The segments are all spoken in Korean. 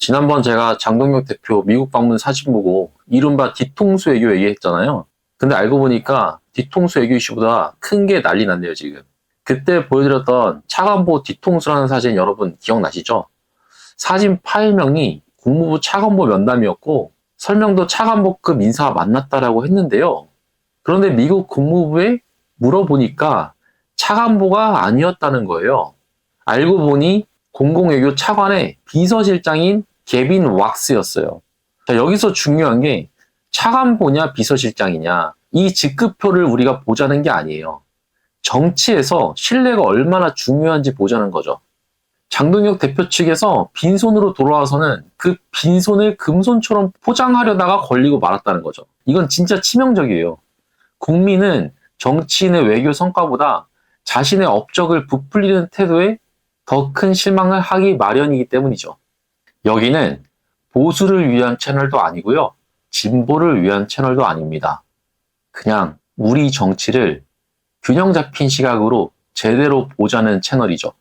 지난번 제가 장동혁 대표 미국 방문 사진 보고 이른바 뒤통수 외교 얘기했잖아요. 근데 알고 보니까 뒤통수 외교 이슈보다 큰 게 난리 났네요, 지금. 그때 보여드렸던 차관보 뒤통수라는 사진 여러분 기억나시죠? 사진 파일명이 국무부 차관보 면담이었고 설명도 차관보급 인사가 만났다라고 했는데요. 그런데 미국 국무부에 물어보니까 차관보가 아니었다는 거예요. 알고 보니 공공외교 차관의 비서실장인 게빈 왁스였어요. 자, 여기서 중요한 게 차관보냐 비서실장이냐 이 직급표를 우리가 보자는 게 아니에요. 정치에서 신뢰가 얼마나 중요한지 보자는 거죠. 장동혁 대표 측에서 빈손으로 돌아와서는 그 빈손을 금손처럼 포장하려다가 걸리고 말았다는 거죠. 이건 진짜 치명적이에요. 국민은 정치인의 외교 성과보다 자신의 업적을 부풀리는 태도에 더 큰 실망을 하기 마련이기 때문이죠. 여기는 보수를 위한 채널도 아니고요. 진보를 위한 채널도 아닙니다. 그냥 우리 정치를 균형 잡힌 시각으로 제대로 보자는 채널이죠.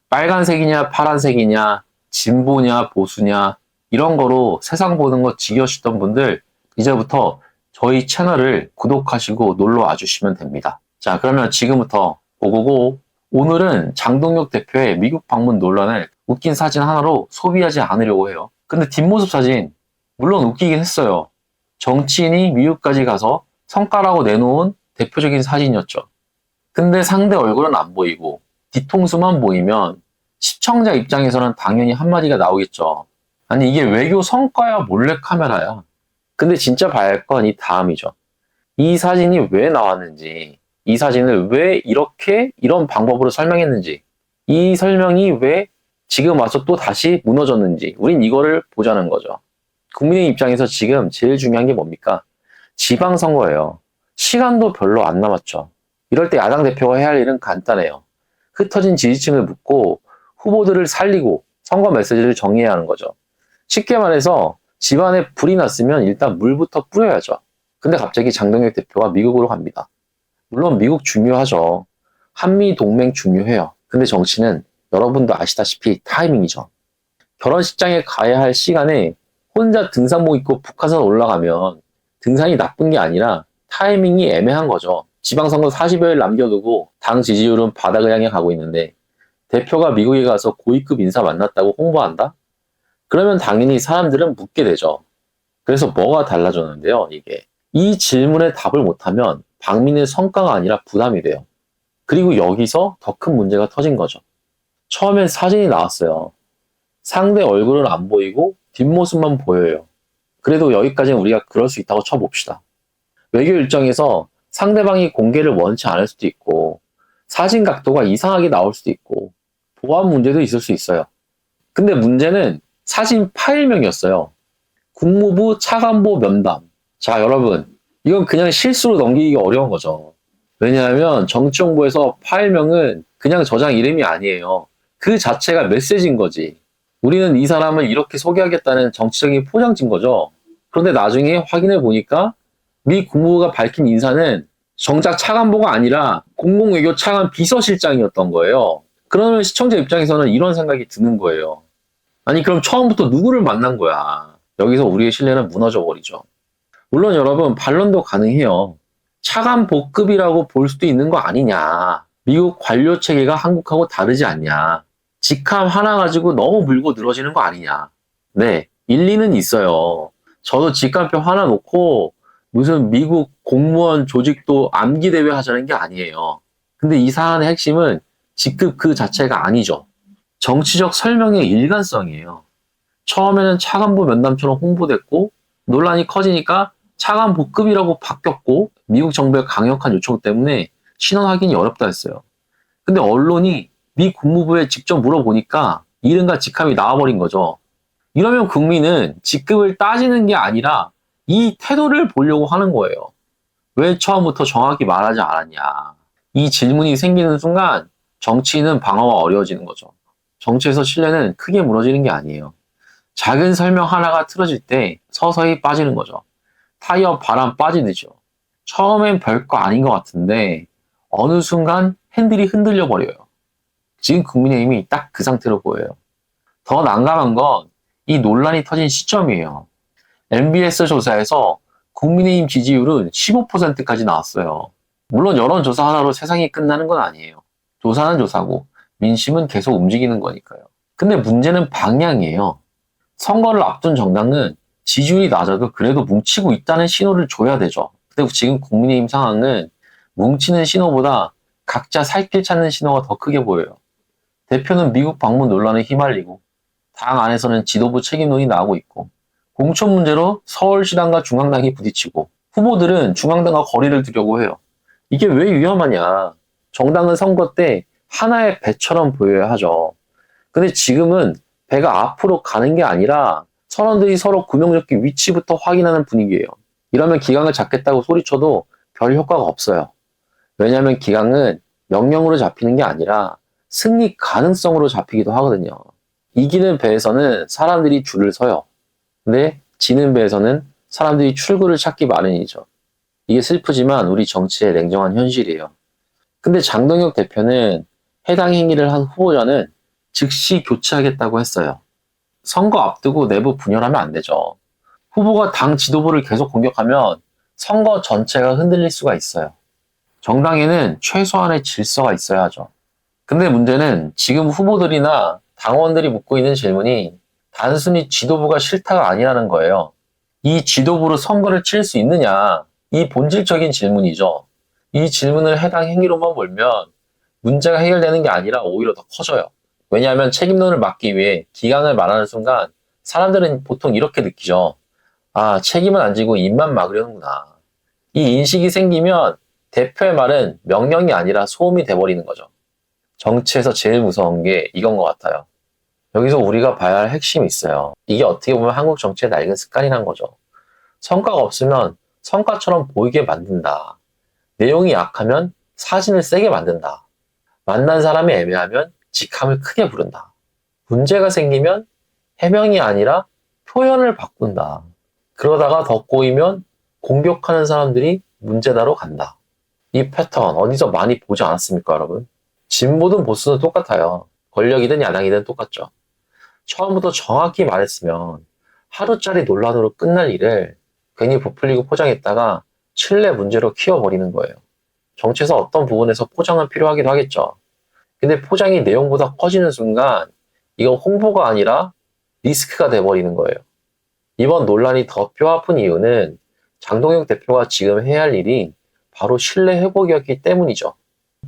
빨간색이냐 파란색이냐 진보냐 보수냐 이런 거로 세상 보는 거 지겨우시던 분들 이제부터 저희 채널을 구독하시고 놀러 와주시면 됩니다. 자, 그러면 지금부터 고고고. 오늘은 장동혁 대표의 미국 방문 논란을 웃긴 사진 하나로 소비하지 않으려고 해요. 근데 뒷모습 사진 물론 웃기긴 했어요. 정치인이 미국까지 가서 성과라고 내놓은 대표적인 사진이었죠. 근데 상대 얼굴은 안 보이고 뒤통수만 보이면 시청자 입장에서는 당연히 한마디가 나오겠죠. 아니 이게 외교 성과야 몰래카메라야. 근데 진짜 봐야 할 건 이 다음이죠. 이 사진이 왜 나왔는지, 이 사진을 왜 이런 방법으로 설명했는지, 이 설명이 왜 지금 와서 또 다시 무너졌는지 우린 이거를 보자는 거죠. 국민의 입장에서 지금 제일 중요한 게 뭡니까? 지방선거예요. 시간도 별로 안 남았죠. 이럴 때 야당 대표가 해야 할 일은 간단해요. 흩어진 지지층을 묶고 후보들을 살리고 선거 메시지를 정리해야 하는 거죠. 쉽게 말해서 집안에 불이 났으면 일단 물부터 뿌려야죠. 근데 갑자기 장동혁 대표가 미국으로 갑니다. 물론 미국 중요하죠. 한미 동맹 중요해요. 근데 정치는 여러분도 아시다시피 타이밍이죠. 결혼식장에 가야 할 시간에 혼자 등산복 입고 북한산 올라가면 등산이 나쁜 게 아니라 타이밍이 애매한 거죠. 지방선거 40여일 남겨두고 당 지지율은 바닥을 향해 가고 있는데 대표가 미국에 가서 고위급 인사 만났다고 홍보한다? 그러면 당연히 사람들은 묻게 되죠. 그래서 뭐가 달라졌는데요, 이게. 이 질문에 답을 못하면 방민의 성과가 아니라 부담이 돼요. 그리고 여기서 더 큰 문제가 터진 거죠. 처음엔 사진이 나왔어요. 상대 얼굴은 안 보이고 뒷모습만 보여요. 그래도 여기까지는 우리가 그럴 수 있다고 쳐봅시다. 외교 일정에서 상대방이 공개를 원치 않을 수도 있고 사진 각도가 이상하게 나올 수도 있고 보안 문제도 있을 수 있어요. 근데 문제는 사진 파일명이었어요. 국무부 차관보 면담. 자, 여러분, 이건 그냥 실수로 넘기기가 어려운 거죠. 왜냐하면 정치정보에서 파일명은 그냥 저장 이름이 아니에요. 그 자체가 메시지인 거지. 우리는 이 사람을 이렇게 소개하겠다는 정치적인 포장지인 거죠. 그런데 나중에 확인해 보니까 미 국무부가 밝힌 인사는 정작 차관보가 아니라 공공외교 차관 비서실장이었던 거예요. 그러면 시청자 입장에서는 이런 생각이 드는 거예요. 아니 그럼 처음부터 누구를 만난 거야. 여기서 우리의 신뢰는 무너져 버리죠. 물론 여러분 반론도 가능해요. 차관보급이라고 볼 수도 있는 거 아니냐. 미국 관료 체계가 한국하고 다르지 않냐. 직함 하나 가지고 너무 물고 늘어지는 거 아니냐. 네, 일리는 있어요. 저도 직함표 하나 놓고 무슨 미국 공무원 조직도 암기 대회 하자는 게 아니에요. 근데 이 사안의 핵심은 직급 그 자체가 아니죠. 정치적 설명의 일관성이에요. 처음에는 차관보 면담처럼 홍보됐고 논란이 커지니까 차관보급이라고 바뀌었고 미국 정부의 강력한 요청 때문에 신원 확인이 어렵다 했어요. 근데 언론이 미 국무부에 직접 물어보니까 이름과 직함이 나와버린 거죠. 이러면 국민은 직급을 따지는 게 아니라 이 태도를 보려고 하는 거예요. 왜 처음부터 정확히 말하지 않았냐. 이 질문이 생기는 순간 정치인은 방어가 어려워지는 거죠. 정치에서 신뢰는 크게 무너지는 게 아니에요. 작은 설명 하나가 틀어질 때 서서히 빠지는 거죠. 타이어 바람 빠지듯이요. 처음엔 별거 아닌 것 같은데 어느 순간 핸들이 흔들려 버려요. 지금 국민의힘이 딱 그 상태로 보여요. 더 난감한 건 이 논란이 터진 시점이에요. MBS 조사에서 국민의힘 지지율은 15%까지 나왔어요. 물론 여론조사 하나로 세상이 끝나는 건 아니에요. 조사는 조사고 민심은 계속 움직이는 거니까요. 근데 문제는 방향이에요. 선거를 앞둔 정당은 지지율이 낮아도 그래도 뭉치고 있다는 신호를 줘야 되죠. 근데 지금 국민의힘 상황은 뭉치는 신호보다 각자 살 길 찾는 신호가 더 크게 보여요. 대표는 미국 방문 논란에 휘말리고 당 안에서는 지도부 책임론이 나오고 있고 공천 문제로 서울시당과 중앙당이 부딪히고 후보들은 중앙당과 거리를 두려고 해요. 이게 왜 위험하냐. 정당은 선거 때 하나의 배처럼 보여야 하죠. 근데 지금은 배가 앞으로 가는 게 아니라 선원들이 서로 구명조끼 위치부터 확인하는 분위기예요. 이러면 기강을 잡겠다고 소리쳐도 별 효과가 없어요. 왜냐하면 기강은 명령으로 잡히는 게 아니라 승리 가능성으로 잡히기도 하거든요. 이기는 배에서는 사람들이 줄을 서요. 근데 지는 배에서는 사람들이 출구를 찾기 마련이죠. 이게 슬프지만 우리 정치의 냉정한 현실이에요. 근데 장동혁 대표는 해당 행위를 한 후보자는 즉시 교체하겠다고 했어요. 선거 앞두고 내부 분열하면 안 되죠. 후보가 당 지도부를 계속 공격하면 선거 전체가 흔들릴 수가 있어요. 정당에는 최소한의 질서가 있어야 하죠. 근데 문제는 지금 후보들이나 당원들이 묻고 있는 질문이 단순히 지도부가 싫다가 아니라는 거예요. 이 지도부로 선거를 치를 수 있느냐? 이 본질적인 질문이죠. 이 질문을 해당 행위로만 몰면 문제가 해결되는 게 아니라 오히려 더 커져요. 왜냐하면 책임론을 막기 위해 기강을 말하는 순간 사람들은 보통 이렇게 느끼죠. 아, 책임은 안 지고 입만 막으려는구나. 이 인식이 생기면 대표의 말은 명령이 아니라 소음이 돼버리는 거죠. 정치에서 제일 무서운 게 이건 것 같아요. 여기서 우리가 봐야 할 핵심이 있어요. 이게 어떻게 보면 한국 정치의 낡은 습관이란 거죠. 성과가 없으면 성과처럼 보이게 만든다. 내용이 약하면 사진을 세게 만든다. 만난 사람이 애매하면 직함을 크게 부른다. 문제가 생기면 해명이 아니라 표현을 바꾼다. 그러다가 더 꼬이면 공격하는 사람들이 문제다로 간다. 이 패턴 어디서 많이 보지 않았습니까, 여러분? 진보든 보수든 똑같아요. 권력이든 야당이든 똑같죠. 처음부터 정확히 말했으면 하루짜리 논란으로 끝날 일을 괜히 부풀리고 포장했다가 신뢰 문제로 키워버리는 거예요. 정치에서 어떤 부분에서 포장은 필요하기도 하겠죠. 근데 포장이 내용보다 커지는 순간 이건 홍보가 아니라 리스크가 돼버리는 거예요. 이번 논란이 더 뼈아픈 이유는 장동혁 대표가 지금 해야 할 일이 바로 신뢰 회복이었기 때문이죠.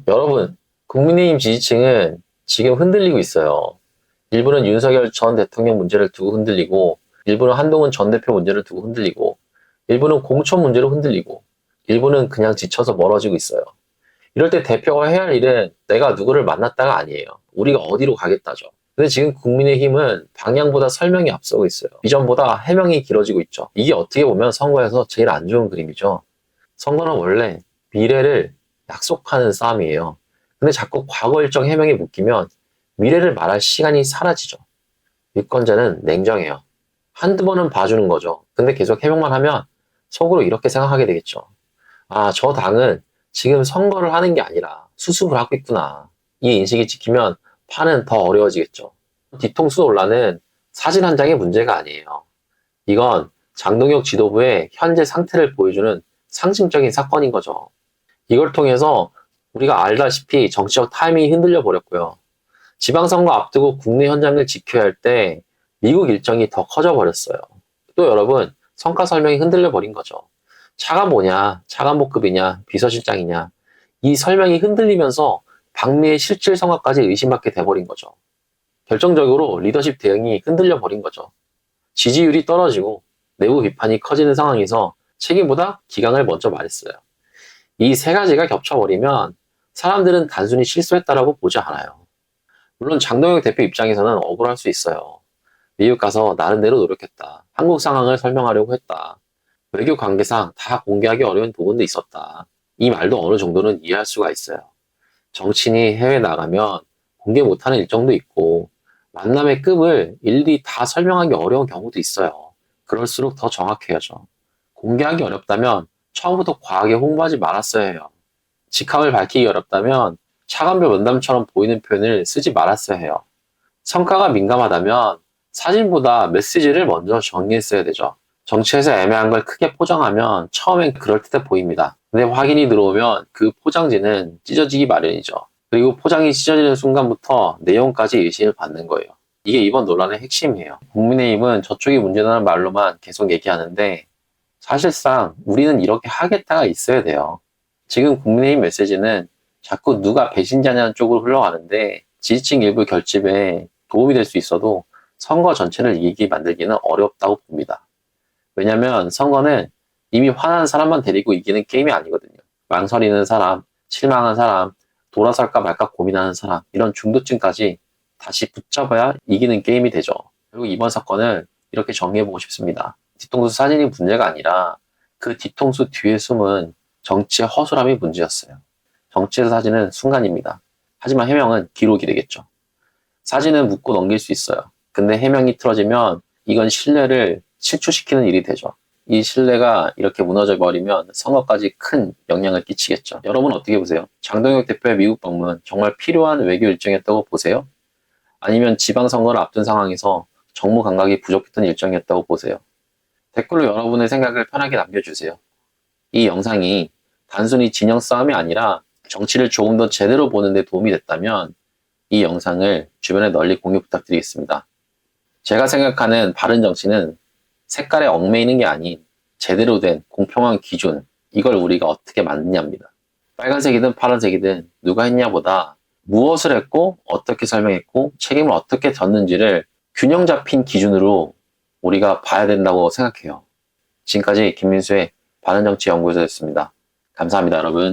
여러분, 국민의힘 지지층은 지금 흔들리고 있어요. 일부는 윤석열 전 대통령 문제를 두고 흔들리고, 일부는 한동훈 전 대표 문제를 두고 흔들리고, 일부는 공천 문제로 흔들리고, 일부는 그냥 지쳐서 멀어지고 있어요. 이럴 때 대표가 해야 할 일은 내가 누구를 만났다가 아니에요. 우리가 어디로 가겠다죠. 근데 지금 국민의힘은 방향보다 설명이 앞서고 있어요. 비전보다 해명이 길어지고 있죠. 이게 어떻게 보면 선거에서 제일 안 좋은 그림이죠. 선거는 원래 미래를 약속하는 싸움이에요. 근데 자꾸 과거 일정 해명에 묶이면 미래를 말할 시간이 사라지죠. 유권자는 냉정해요. 한두 번은 봐주는 거죠. 근데 계속 해명만 하면 속으로 이렇게 생각하게 되겠죠. 아, 저 당은 지금 선거를 하는 게 아니라 수습을 하고 있구나. 이 인식이 찍히면 판은 더 어려워지겠죠. 뒤통수 논란은 사진 한 장의 문제가 아니에요. 이건 장동혁 지도부의 현재 상태를 보여주는 상징적인 사건인 거죠. 이걸 통해서 우리가 알다시피 정치적 타이밍이 흔들려 버렸고요. 지방선거 앞두고 국내 현장을 지켜야 할 때 미국 일정이 더 커져 버렸어요. 또 여러분, 성과 설명이 흔들려 버린 거죠. 차가 뭐냐, 차관복급이냐, 비서실장이냐, 이 설명이 흔들리면서 방미의 실질 성과까지 의심받게 돼버린 거죠. 결정적으로 리더십 대응이 흔들려 버린 거죠. 지지율이 떨어지고 내부 비판이 커지는 상황에서 책임보다 기강을 먼저 말했어요. 이 세 가지가 겹쳐버리면 사람들은 단순히 실수했다라고 보지 않아요. 물론 장동혁 대표 입장에서는 억울할 수 있어요. 미국 가서 나름대로 노력했다. 한국 상황을 설명하려고 했다. 외교 관계상 다 공개하기 어려운 부분도 있었다. 이 말도 어느 정도는 이해할 수가 있어요. 정치인이 해외 나가면 공개 못하는 일정도 있고 만남의 급을 일일이 다 설명하기 어려운 경우도 있어요. 그럴수록 더 정확해야죠. 공개하기 어렵다면 처음부터 과하게 홍보하지 말았어야 해요. 직함을 밝히기 어렵다면 차관별 면담처럼 보이는 표현을 쓰지 말았어야 해요. 성과가 민감하다면 사진보다 메시지를 먼저 정리했어야 되죠. 정치에서 애매한 걸 크게 포장하면 처음엔 그럴듯해 보입니다. 근데 확인이 들어오면 그 포장지는 찢어지기 마련이죠. 그리고 포장이 찢어지는 순간부터 내용까지 의심을 받는 거예요. 이게 이번 논란의 핵심이에요. 국민의힘은 저쪽이 문제라는 말로만 계속 얘기하는데 사실상 우리는 이렇게 하겠다가 있어야 돼요. 지금 국민의힘 메시지는 자꾸 누가 배신자냐는 쪽으로 흘러가는데 지지층 일부 결집에 도움이 될 수 있어도 선거 전체를 이기게 만들기는 어렵다고 봅니다. 왜냐면 선거는 이미 화난 사람만 데리고 이기는 게임이 아니거든요. 망설이는 사람, 실망한 사람, 돌아설까 말까 고민하는 사람, 이런 중도층까지 다시 붙잡아야 이기는 게임이 되죠. 그리고 이번 사건을 이렇게 정리해보고 싶습니다. 뒤통수 사진이 문제가 아니라 그 뒤통수 뒤에 숨은 정치의 허술함이 문제였어요. 정치에서 사진은 순간입니다. 하지만 해명은 기록이 되겠죠. 사진은 묻고 넘길 수 있어요. 근데 해명이 틀어지면 이건 신뢰를 실추시키는 일이 되죠. 이 신뢰가 이렇게 무너져 버리면 선거까지 큰 영향을 끼치겠죠. 여러분 어떻게 보세요? 장동혁 대표의 미국 방문 정말 필요한 외교 일정이었다고 보세요? 아니면 지방선거를 앞둔 상황에서 정무 감각이 부족했던 일정이었다고 보세요? 댓글로 여러분의 생각을 편하게 남겨주세요. 이 영상이 단순히 진영 싸움이 아니라 정치를 조금 더 제대로 보는 데 도움이 됐다면 이 영상을 주변에 널리 공유 부탁드리겠습니다. 제가 생각하는 바른 정치는 색깔에 얽매이는 게 아닌 제대로 된 공평한 기준, 이걸 우리가 어떻게 만드냐입니다. 빨간색이든 파란색이든 누가 했냐보다 무엇을 했고 어떻게 설명했고 책임을 어떻게 졌는지를 균형 잡힌 기준으로 우리가 봐야 된다고 생각해요. 지금까지 김민수의 바른정치연구소였습니다. 감사합니다, 여러분.